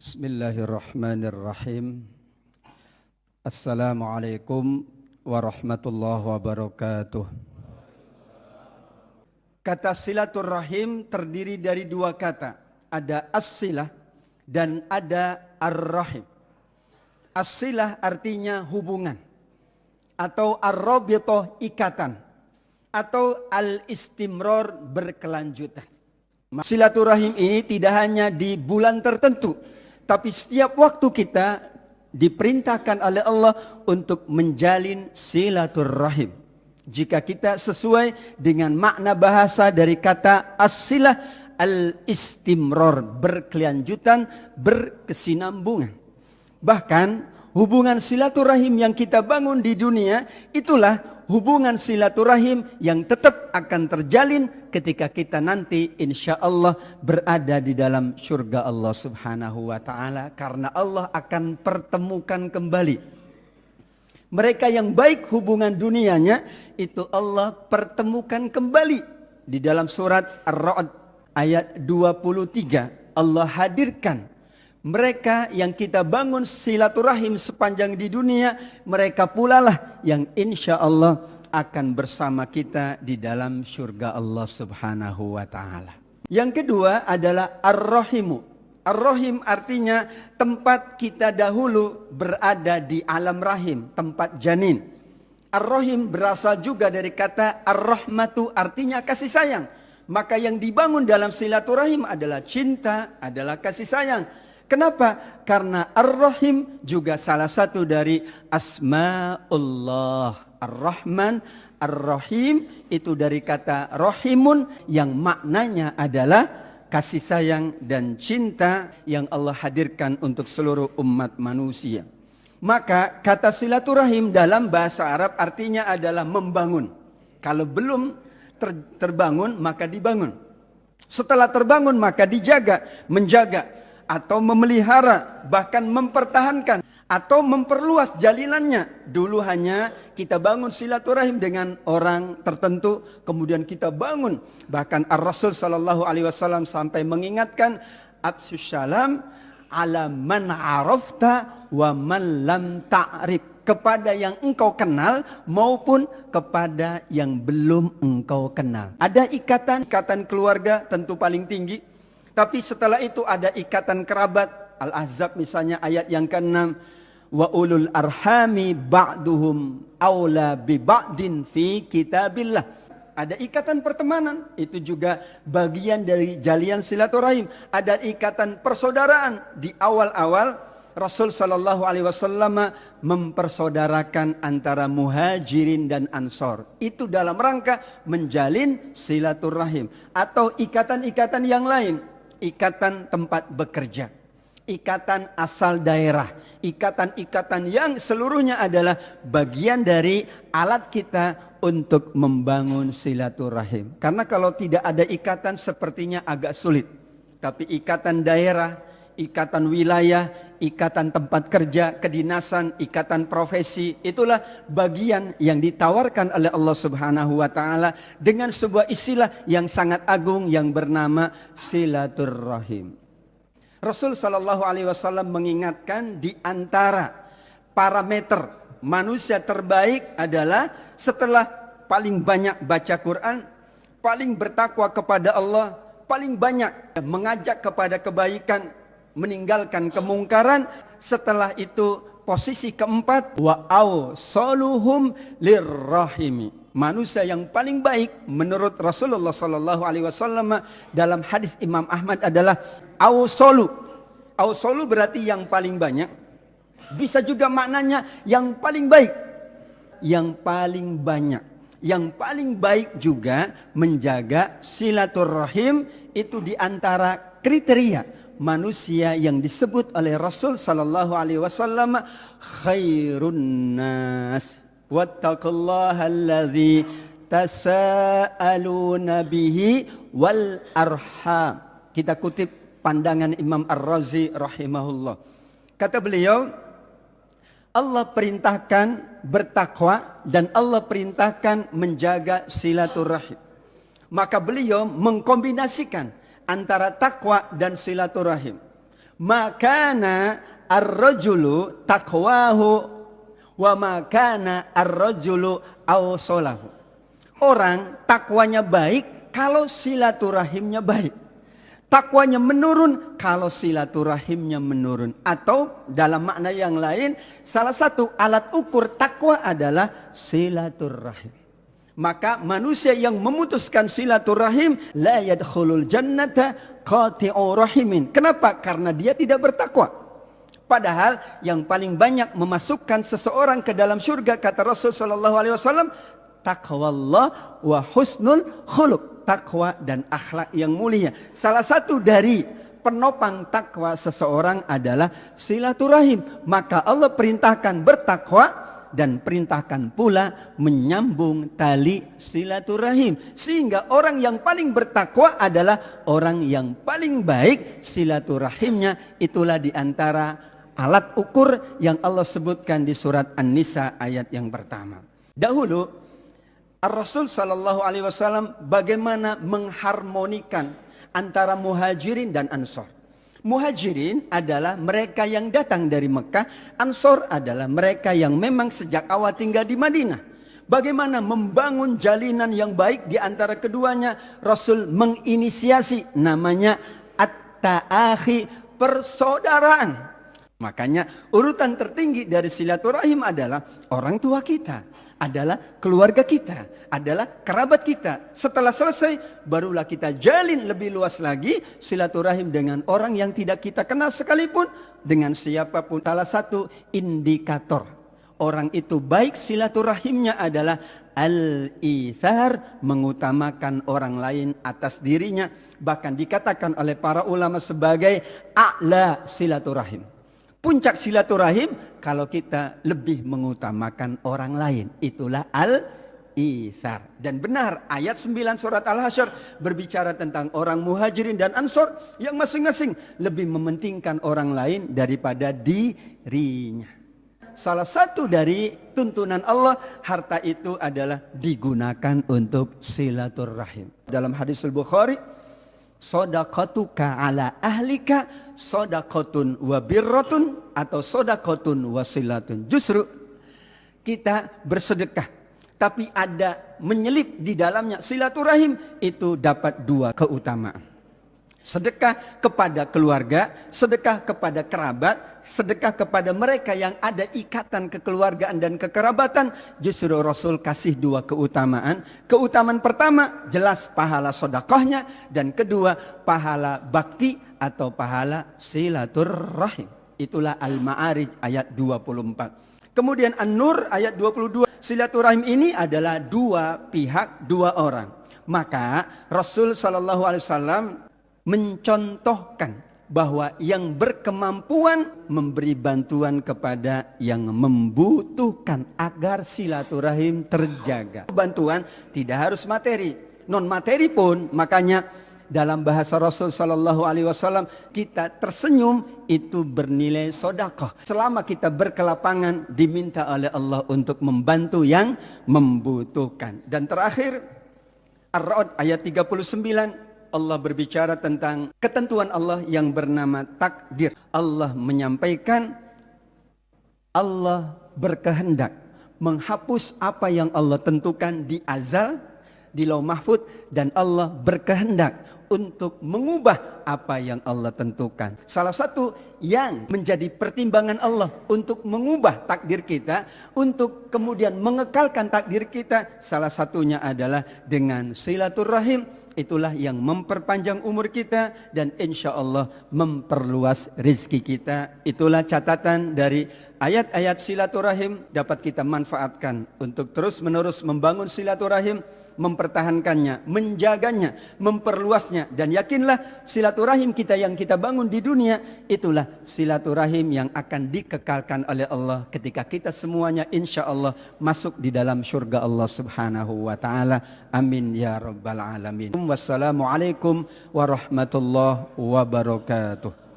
Bismillahirrahmanirrahim. Assalamualaikum warahmatullahi wabarakatuh. Kata silaturrahim terdiri dari dua kata. Ada as-silah dan ada ar-rahim. As-silah artinya hubungan. Atau ar-rabithah ikatan. Atau al-istimrar berkelanjutan. Silaturahim ini tidak hanya di bulan tertentu. Tapi setiap waktu kita diperintahkan oleh Allah untuk menjalin silaturahim. Jika kita sesuai dengan makna bahasa dari kata as-silah, al-istimrar, berkelanjutan, berkesinambungan. Bahkan hubungan silaturahim yang kita bangun di dunia itulah hubungan silaturahim yang tetap akan terjalin ketika kita nanti insya Allah berada di dalam surga Allah subhanahu wa ta'ala. Karena Allah akan pertemukan kembali mereka yang baik hubungan dunianya, itu Allah pertemukan kembali. Di dalam surat Ar-Ra'd ayat 23 Allah hadirkan mereka yang kita bangun silaturahim sepanjang di dunia, mereka pula lah yang insya Allah akan bersama kita di dalam surga Allah subhanahu wa ta'ala. Yang kedua adalah ar-rahimu. Ar-rahim artinya tempat kita dahulu berada di alam rahim, tempat janin. Ar-rahim berasal juga dari kata ar-rahmatu, artinya kasih sayang. Maka yang dibangun dalam silaturahim adalah cinta, adalah kasih sayang. Kenapa? Karena Ar-Rahim juga salah satu dari Asma'ullah. Ar-Rahman, Ar-Rahim itu dari kata Rahimun yang maknanya adalah kasih sayang dan cinta yang Allah hadirkan untuk seluruh umat manusia. Maka kata silaturahim dalam bahasa Arab artinya adalah membangun. Kalau belum terbangun maka dibangun. Setelah terbangun maka dijaga, menjaga. Atau memelihara, bahkan mempertahankan atau memperluas jalinannya. Dulu hanya kita bangun silaturahim dengan orang tertentu, kemudian kita bangun. Bahkan Ar-Rasul sallallahu alaihi wasallam sampai mengingatkan afsus salam ala man arafta wa man lam ta'rif, kepada yang engkau kenal maupun kepada yang belum engkau kenal. Ada ikatan keluarga tentu paling tinggi. Tapi setelah itu ada ikatan kerabat. Al-Ahzab misalnya ayat yang ke-6. Wa ulul arhami ba'duhum awla bi ba'din fi kitabillah. Ada ikatan pertemanan. Itu juga bagian dari jalian silaturahim. Ada ikatan persaudaraan. Di awal-awal Rasul sallallahu alaihi wasallam mempersaudarakan antara muhajirin dan ansor. Itu dalam rangka menjalin silaturahim. Atau ikatan-ikatan yang lain. Ikatan tempat bekerja, ikatan asal daerah, ikatan-ikatan yang seluruhnya adalah bagian dari alat kita untuk membangun silaturahim. Karena kalau tidak ada ikatan sepertinya agak sulit. Tapi ikatan daerah, ikatan wilayah, ikatan tempat kerja, kedinasan, ikatan profesi, itulah bagian yang ditawarkan oleh Allah subhanahu wa ta'ala dengan sebuah istilah yang sangat agung yang bernama silaturrahim. Rasul sallallahu alaihi wasallam mengingatkan di antara parameter manusia terbaik adalah setelah paling banyak baca Quran, paling bertakwa kepada Allah, paling banyak mengajak kepada kebaikan, meninggalkan kemungkaran. Setelah itu posisi keempat, wa awsaluhum lirrahimi. Manusia yang paling baik menurut Rasulullah sallallahu alaihi wasallam dalam hadis Imam Ahmad adalah awsalu. Awsalu berarti yang paling banyak. Bisa juga maknanya yang paling baik. Yang paling banyak. Yang paling baik juga menjaga silaturahim itu di antara kriteria manusia yang disebut oleh Rasul sallallahu alaihi wasallam khairun nas wattaqullaha allazi tasaaluna bihi wal arham. Kita kutip pandangan Imam Ar-Razi rahimahullah. Kata beliau, Allah perintahkan bertakwa dan Allah perintahkan menjaga silaturahim. Maka beliau mengkombinasikan antara takwa dan silaturahim. Makana ar-rajulu taqwahu wa makana ar-rajulu awsalahu. Orang takwanya baik kalau silaturahimnya baik. Takwanya menurun kalau silaturahimnya menurun. Atau dalam makna yang lain, salah satu alat ukur takwa adalah silaturahim. Maka manusia yang memutuskan silaturahim la yadkhulul jannata qati'u rahimin. Kenapa? Karena dia tidak bertakwa. Padahal yang paling banyak memasukkan seseorang ke dalam surga, kata Rasul sallallahu alaihi wasallam, taqwallah wa husnul khuluq. Takwa dan akhlak yang mulia. Salah satu dari penopang takwa seseorang adalah silaturahim. Maka Allah perintahkan bertakwa dan perintahkan pula menyambung tali silaturahim. Sehingga orang yang paling bertakwa adalah orang yang paling baik silaturahimnya. Itulah diantara alat ukur yang Allah sebutkan di surat An-Nisa ayat yang pertama. Dahulu Ar-Rasul sallallahu alaihi wasallam bagaimana mengharmonikan antara muhajirin dan ansor. Muhajirin adalah mereka yang datang dari Mekah, ansor adalah mereka yang memang sejak awal tinggal di Madinah. Bagaimana membangun jalinan yang baik di antara keduanya? Rasul menginisiasi namanya at-ta'akhi, persaudaraan. Makanya urutan tertinggi dari silaturahim adalah orang tua kita, adalah keluarga kita, adalah kerabat kita. Setelah selesai, barulah kita jalin lebih luas lagi silaturahim dengan orang yang tidak kita kenal sekalipun, dengan siapapun. Salah satu indikator orang itu baik silaturahimnya adalah al-ithar, mengutamakan orang lain atas dirinya. Bahkan dikatakan oleh para ulama sebagai a'la silaturahim. Puncak silaturahim kalau kita lebih mengutamakan orang lain. Itulah al-ithar. Dan benar ayat 9 surat Al-Hasyr berbicara tentang orang muhajirin dan ansor yang masing-masing lebih mementingkan orang lain daripada dirinya. Salah satu dari tuntunan Allah, harta itu adalah digunakan untuk silaturahim. Dalam hadis Al-Bukhari, sodaqatuka ala ahlika sodaqatun wa birratun atau sodaqatun wa silatun. Justru kita bersedekah tapi ada menyelip di dalamnya silaturahim, itu dapat dua keutamaan. Sedekah kepada keluarga, sedekah kepada kerabat, sedekah kepada mereka yang ada ikatan kekeluargaan dan kekerabatan. Justru Rasul kasih dua keutamaan. Keutamaan pertama jelas pahala sedekahnya, dan kedua pahala bakti atau pahala silaturahim. Itulah Al-Ma'arij ayat 24. Kemudian An-Nur ayat 22. Silaturahim ini adalah dua pihak, dua orang. Maka Rasul SAW mencontohkan bahwa yang berkemampuan memberi bantuan kepada yang membutuhkan agar silaturahim terjaga. Bantuan tidak harus materi, non materi pun. Makanya dalam bahasa Rasul Sallallahu Alaihi Wasallam, kita tersenyum itu bernilai sedekah. Selama kita berkelapangan diminta oleh Allah untuk membantu yang membutuhkan. Dan terakhir Ar-Ra'd ayat 39. Allah berbicara tentang ketentuan Allah yang bernama takdir. Allah menyampaikan, Allah berkehendak menghapus apa yang Allah tentukan di azal, di Lauh Mahfuz, dan Allah berkehendak untuk mengubah apa yang Allah tentukan. Salah satu yang menjadi pertimbangan Allah untuk mengubah takdir kita, untuk kemudian mengekalkan takdir kita, salah satunya adalah dengan silaturahim. Itulah yang memperpanjang umur kita dan insya Allah memperluas rezeki kita. Itulah catatan dari ayat-ayat silaturahim, dapat kita manfaatkan untuk terus menerus membangun silaturahim, mempertahankannya, menjaganya, memperluasnya. Dan yakinlah silaturahim kita yang kita bangun di dunia, itulah silaturahim yang akan dikekalkan oleh Allah ketika kita semuanya insya Allah masuk di dalam surga Allah subhanahu wa ta'ala. Amin ya rabbal alamin. Wassalamualaikum warahmatullahi wabarakatuh.